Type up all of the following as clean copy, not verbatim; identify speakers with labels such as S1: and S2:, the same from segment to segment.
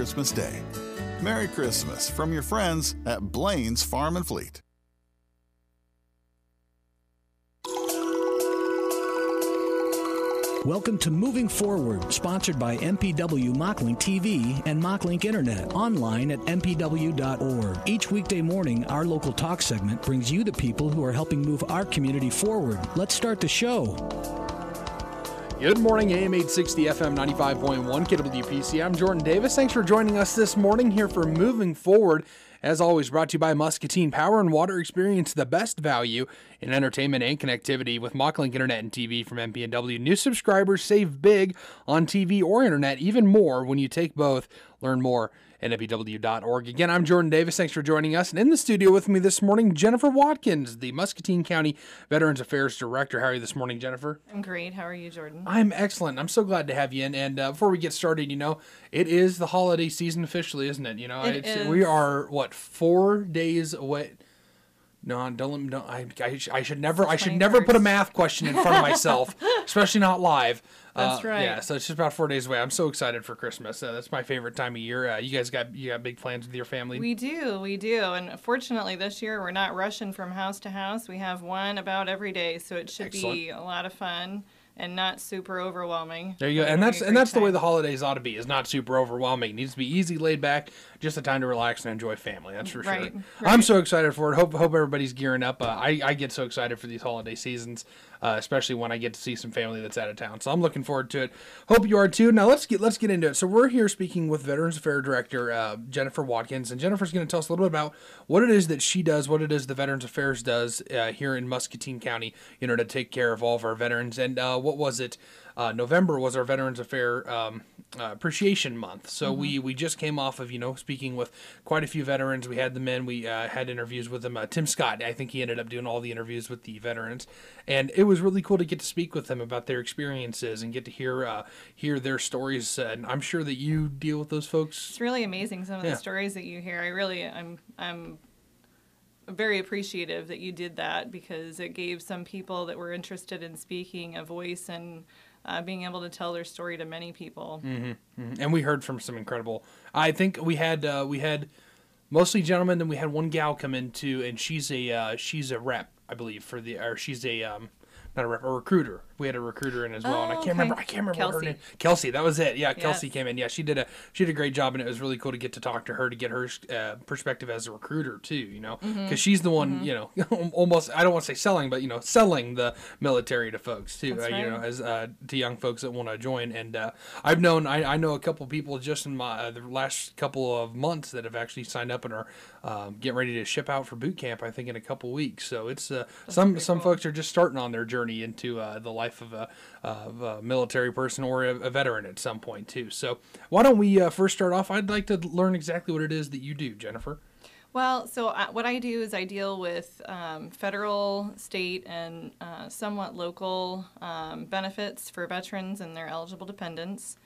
S1: Christmas Day. Merry Christmas from your friends at Blaine's Farm and Fleet.
S2: Welcome to Moving Forward, sponsored by MPW Mocklink TV and Mocklink Internet, online at mpw.org. Each weekday morning, our local talk segment brings you the people who are helping move our community forward. Let's start the show.
S3: Good morning, AM 860 FM 95.1 KWPC. I'm Jordan Davis. Thanks for joining us this morning here for Moving Forward. As always, brought to you by Muscatine Power and Water. Experience the best value in entertainment and connectivity with Mocklink Internet and TV from MP&W. New subscribers save big on TV or internet, even more when you take both. Learn more at mpw.org. Again, I'm Jordan Davis. Thanks for joining us. And in the studio with me this morning, Jennifer Watkins, the Muscatine County Veterans Affairs Director. How are you this morning, Jennifer?
S4: I'm great. How are you, Jordan?
S3: I'm excellent. I'm so glad to have you in. And before we get started, it is the holiday season officially, isn't it?
S4: It is.
S3: We are, 4 days away? No, don't. I should never put a math question in front of myself, especially not live.
S4: That's right.
S3: Yeah, so it's just about 4 days away. I'm so excited for Christmas. That's my favorite time of year. You guys got big plans with your family?
S4: We do. And fortunately, this year we're not rushing from house to house. We have one about every day, so it should be a lot of fun. And not super overwhelming.
S3: There you go. And that's the way the holidays ought to be. Is not super overwhelming. It needs to be easy, laid back, just a time to relax and enjoy family. That's for sure.
S4: Right.
S3: I'm so excited for it. Hope everybody's gearing up. I get so excited for these holiday seasons, especially when I get to see some family that's out of town. So I'm looking forward to it. Hope you are too. Now let's get into it. So we're here speaking with Veterans Affairs Director Jennifer Watkins, and Jennifer's going to tell us a little bit about what it is that she does, what it is the Veterans Affairs does here in Muscatine County, to take care of all of our veterans. And what was it? November was our Veterans Affairs Appreciation Month. So we just came off of, speaking with quite a few veterans. We had them in. We had interviews with them. Tim Scott, I think he ended up doing all the interviews with the veterans. And it was really cool to get to speak with them about their experiences and get to hear their stories. And I'm sure that you deal with those folks.
S4: It's really amazing, some of the stories that you hear. I'm very appreciative that you did that, because it gave some people that were interested in speaking a voice and being able to tell their story to many people.
S3: Mm-hmm. Mm-hmm. And we heard from some incredible. I think we had mostly gentlemen, then we had one gal come in too, and she's a rep, I believe, she's a not a rep, a recruiter. We had a recruiter in as well, and I can't remember what her name. Kelsey, that was it. Yeah, Kelsey came in. Yeah, she did a great job, and it was really cool to get to talk to her, to get her perspective as a recruiter too. Because she's the one, almost, I don't want to say selling, but selling the military to folks too. As to young folks that want to join. And I know a couple people just in the last couple of months that have actually signed up and are getting ready to ship out for boot camp. I think in a couple weeks. So it's some folks are just starting on their journey into the life of a military person or a veteran at some point too. So why don't we first start off? I'd like to learn exactly what it is that you do, Jennifer.
S4: Well, so what I do is I deal with federal, state, and somewhat local benefits for veterans and their eligible dependents.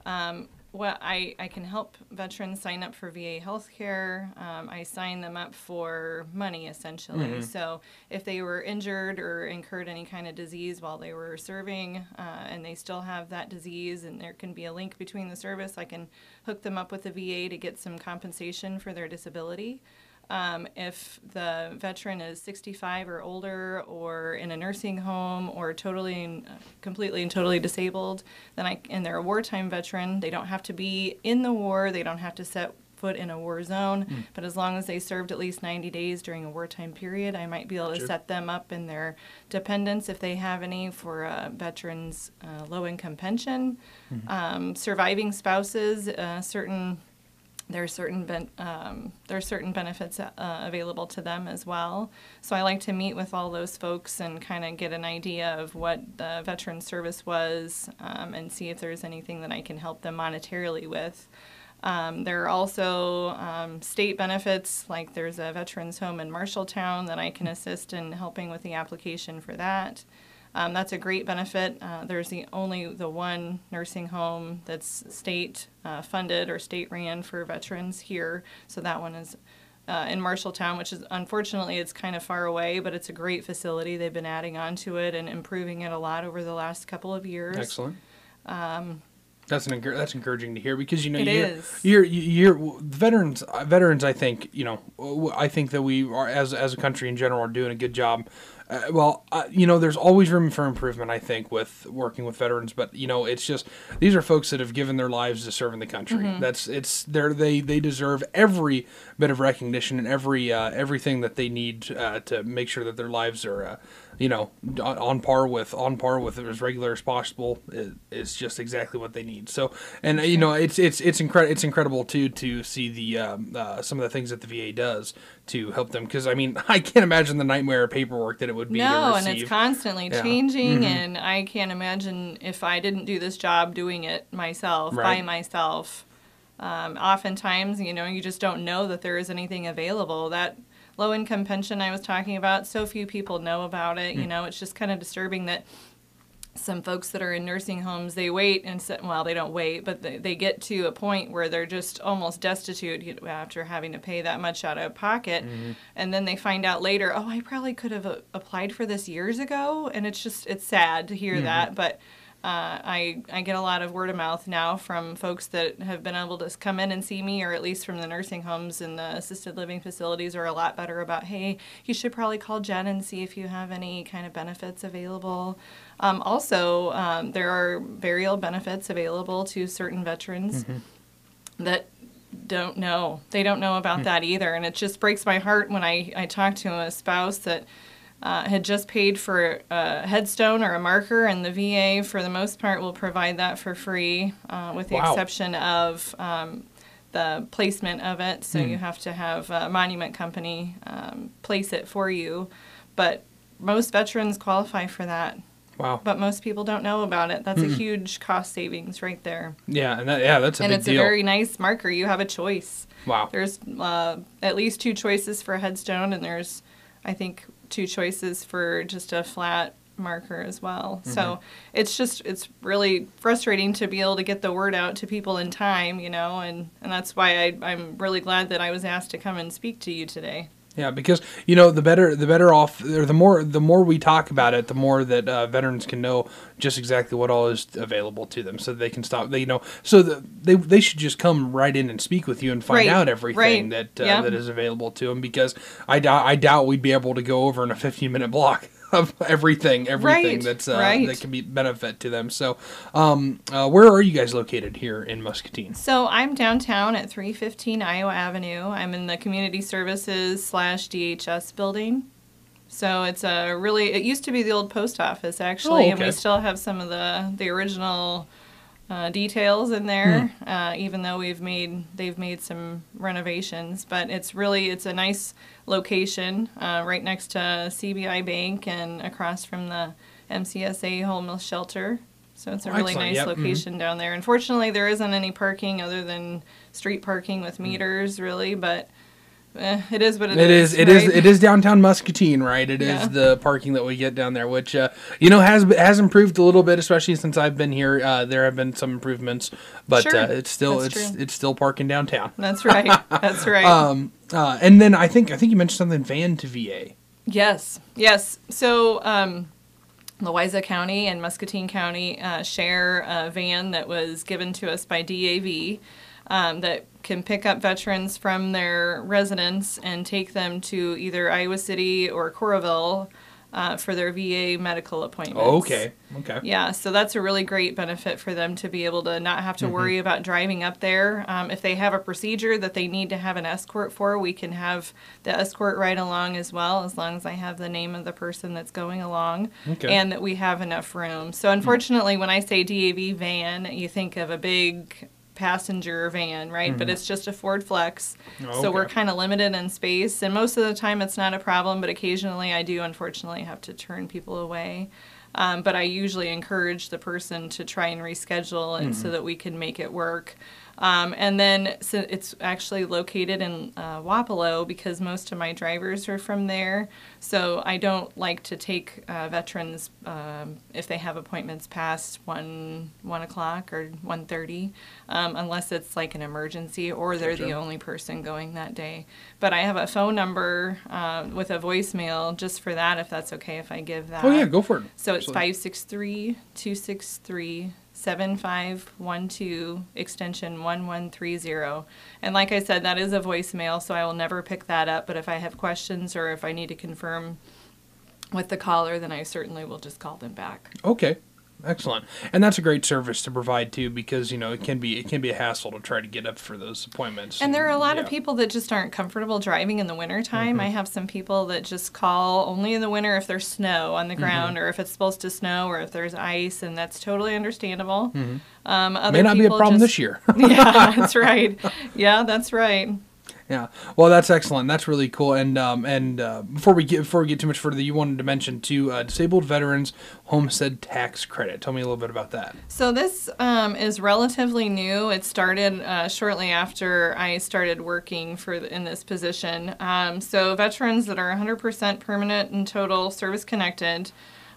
S4: I can help veterans sign up for VA health care. I sign them up for money, essentially. Mm-hmm. So if they were injured or incurred any kind of disease while they were serving, and they still have that disease, and there can be a link between the service, I can hook them up with the VA to get some compensation for their disability. If the veteran is 65 or older, or in a nursing home, or completely and totally disabled, and they're a wartime veteran, they don't have to be in the war, they don't have to set foot in a war zone, but as long as they served at least 90 days during a wartime period, I might be able to set them up in their dependents, if they have any, for veterans' low-income pension. Mm-hmm. Surviving spouses, there are certain benefits available to them as well. So I like to meet with all those folks and kind of get an idea of what the veteran service was, and see if there's anything that I can help them monetarily with. There are also state benefits, like there's a veterans home in Marshalltown that I can assist in helping with the application for that. That's a great benefit. There's the one nursing home that's state funded or state ran for veterans here. So that one is in Marshalltown, which is, unfortunately, it's kind of far away, but it's a great facility. They've been adding on to it and improving it a lot over the last couple of years.
S3: Excellent. That's encouraging to hear, because
S4: It is.
S3: you're veterans. I think I think that we are, as a country in general, are doing a good job. There's always room for improvement, I think, with working with veterans. But it's just, these are folks that have given their lives to serving the country. They deserve every bit of recognition and everything that they need to make sure that their lives are on par with as regular as possible. Is just exactly what they need. So, and it's incredible too to see the some of the things that the VA does to help them, because I can't imagine the nightmare of paperwork that it would be to receive.
S4: And it's constantly changing, and I can't imagine if I didn't do this job doing it myself, by myself. Oftentimes, you just don't know that there is anything available. That low-income pension I was talking about, so few people know about it. It's just kind of disturbing that some folks that are in nursing homes, they wait and they don't wait, but they get to a point where they're just almost destitute after having to pay that much out of pocket. And then they find out later, oh, I probably could have applied for this years ago. And it's sad to hear that. But I get a lot of word of mouth now from folks that have been able to come in and see me, or at least from the nursing homes and the assisted living facilities are a lot better about, hey, you should probably call Jen and see if you have any kind of benefits available. There are burial benefits available to certain veterans that don't know. They don't know about that either. And it just breaks my heart when I talk to a spouse that had just paid for a headstone or a marker, and the VA, for the most part, will provide that for free, with the exception of the placement of it. So you have to have a monument company place it for you. But most veterans qualify for that.
S3: Wow.
S4: But most people don't know about it. That's a huge cost savings right there.
S3: Yeah, and that's a big deal.
S4: And it's a very nice marker. You have a choice.
S3: Wow.
S4: There's at least 2 choices for a headstone, and there's, I think, 2 choices for just a flat marker as well. So it's really frustrating to be able to get the word out to people in time, and that's why I'm really glad that I was asked to come and speak to you today.
S3: Yeah, because the better off, or the more we talk about it, the more that veterans can know just exactly what all is available to them, so they can stop. They should just come right in and speak with you and find out everything that is available to them. Because I doubt we'd be able to go over in a 15-minute block of everything that's that can be benefit to them. So, where are you guys located here in Muscatine?
S4: So I'm downtown at 315 Iowa Avenue. I'm in the Community Services / DHS building. So it used to be the old post office, actually, and we still have some of the original details in there, even though they've made some renovations. But it's a nice location, right next to CBI Bank and across from the MCSA homeless shelter. So it's a really nice location down there. Unfortunately, there isn't any parking other than street parking with meters, really, but it is what it is.
S3: It is downtown Muscatine, right? It is the parking that we get down there, which has improved a little bit, especially since I've been here. There have been some improvements, but it's still parking downtown.
S4: That's right. That's right.
S3: And then I think you mentioned something van to VA.
S4: Yes. So Louisa County and Muscatine County share a van that was given to us by DAV. That can pick up veterans from their residence and take them to either Iowa City or Coralville for their VA medical appointments.
S3: Oh, okay.
S4: Yeah, so that's a really great benefit for them to be able to not have to worry about driving up there. If they have a procedure that they need to have an escort for, we can have the escort ride along as well, as long as I have the name of the person that's going along, and that we have enough room. So unfortunately, when I say DAV van, you think of a big passenger van, right? But it's just a Ford Flex, so we're kind of limited in space, and most of the time it's not a problem, but occasionally I do unfortunately have to turn people away. But I usually encourage the person to try and reschedule and so that we can make it work. And then so it's actually located in Wapello, because most of my drivers are from there. So I don't like to take veterans if they have appointments past 1 o'clock or 1:30, unless it's like an emergency or they're the only person going that day. But I have a phone number with a voicemail just for that, if that's okay if I give that.
S3: Oh, yeah, go for it.
S4: So it's 563-263 888-7512, extension 1130. And like I said, that is a voicemail, so I will never pick that up. But if I have questions or if I need to confirm with the caller, then I certainly will just call them back.
S3: Okay. Excellent. And that's a great service to provide too, because it can be a hassle to try to get up for those appointments.
S4: And there are a lot of people that just aren't comfortable driving in the wintertime. I have some people that just call only in the winter if there's snow on the ground or if it's supposed to snow or if there's ice, and that's totally understandable. Other
S3: May not be a problem this year.
S4: Yeah, that's right. Yeah, that's right.
S3: Yeah, well, that's excellent. That's really cool. And before we get too much further, you wanted to mention too, disabled veterans homestead tax credit. Tell me a little bit about that.
S4: So this is relatively new. It started shortly after I started working in this position. So veterans that are 100% permanent and total service connected,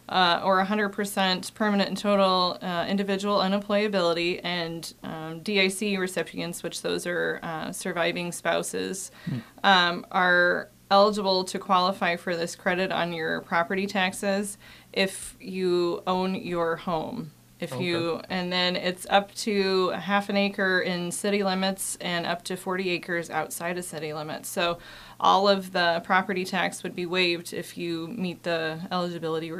S4: or 100% permanent and total individual unemployability, and DIC recipients, which those are surviving spouses, are eligible to qualify for this credit on your property taxes if you own your home. And then it's up to a half an acre in city limits and up to 40 acres outside of city limits. So all of the property tax would be waived if you meet the eligibility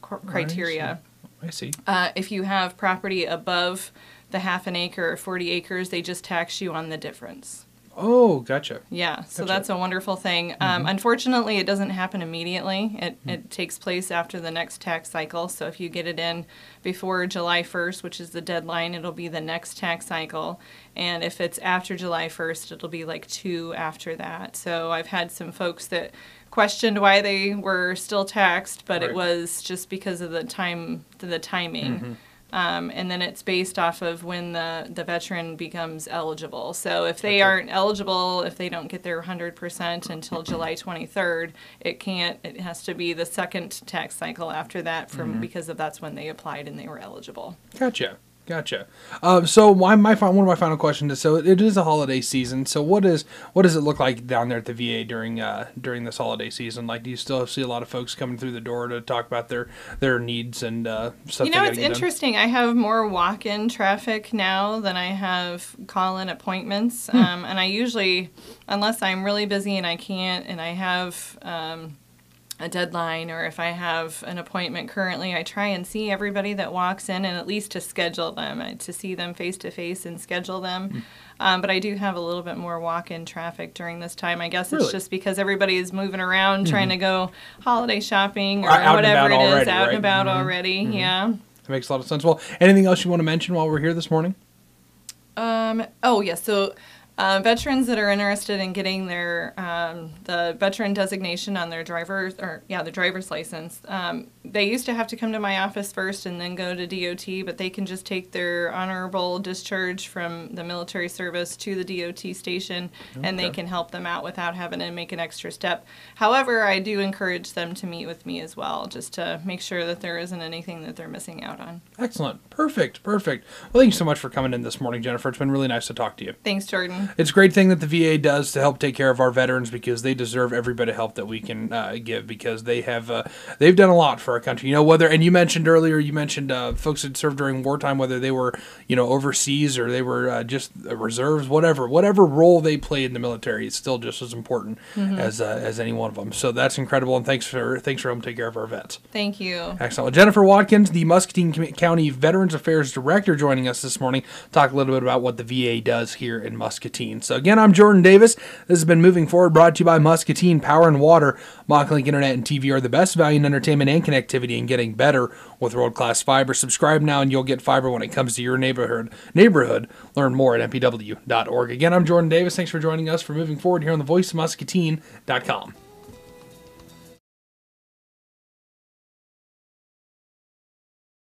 S4: criteria.
S3: I see.
S4: If you have property above the half an acre or 40 acres, they just tax you on the difference.
S3: Oh, gotcha.
S4: Yeah, so that's a wonderful thing. Unfortunately, it doesn't happen immediately. It takes place after the next tax cycle. So if you get it in before July 1st, which is the deadline, it'll be the next tax cycle. And if it's after July 1st, it'll be like 2 after that. So I've had some folks that questioned why they were still taxed, but it was just because of the timing. And then it's based off of when the veteran becomes eligible. So if they aren't eligible, if they don't get their 100% until July 23rd, it has to be the second tax cycle after that because that's when they applied and they were eligible.
S3: Gotcha. So one of my final questions is, so it is a holiday season. So what does it look like down there at the VA during this holiday season? Like, do you still see a lot of folks coming through the door to talk about their needs and stuff?
S4: It's interesting. I have more walk-in traffic now than I have call-in appointments. And I usually, unless I'm really busy and I can't, and I have a deadline, or if I have an appointment currently, I try and see everybody that walks in, and at least to schedule them, to see them face to face and schedule them. But I do have a little bit more walk-in traffic during this time. I guess it's just because everybody is moving around trying to go holiday shopping or whatever it is, out and about already. Yeah.
S3: That makes a lot of sense. Well, anything else you want to mention while we're here this morning?
S4: So veterans that are interested in getting their the veteran designation on their driver's license, they used to have to come to my office first and then go to DOT, but they can just take their honorable discharge from the military service to the DOT station, and they can help them out without having to make an extra step. However, I do encourage them to meet with me as well, just to make sure that there isn't anything that they're missing out on.
S3: Excellent. Perfect. Well, thank you so much for coming in this morning, Jennifer. It's been really nice to talk to you.
S4: Thanks, Jordan.
S3: It's a great thing that the VA does to help take care of our veterans, because they deserve every bit of help that we can give, because they've done a lot for our country. And you mentioned earlier, folks that served during wartime, whether they were, overseas or they were just reserves, whatever role they played in the military, it's still just as important as any one of them. So that's incredible, and thanks for helping take care of our vets.
S4: Thank you.
S3: Excellent. Well, Jennifer Watkins, the Muscatine County Veterans Affairs Director, joining us this morning, talk a little bit about what the VA does here in Muscatine. So again, I'm Jordan Davis. This has been Moving Forward, brought to you by Muscatine Power and Water. Mocklink Internet and TV are the best value in entertainment and connectivity, and getting better with world-class fiber. Subscribe now and you'll get fiber when it comes to your neighborhood. Learn more at mpw.org. Again, I'm Jordan Davis. Thanks for joining us for Moving Forward here on the voicemuscatine.com.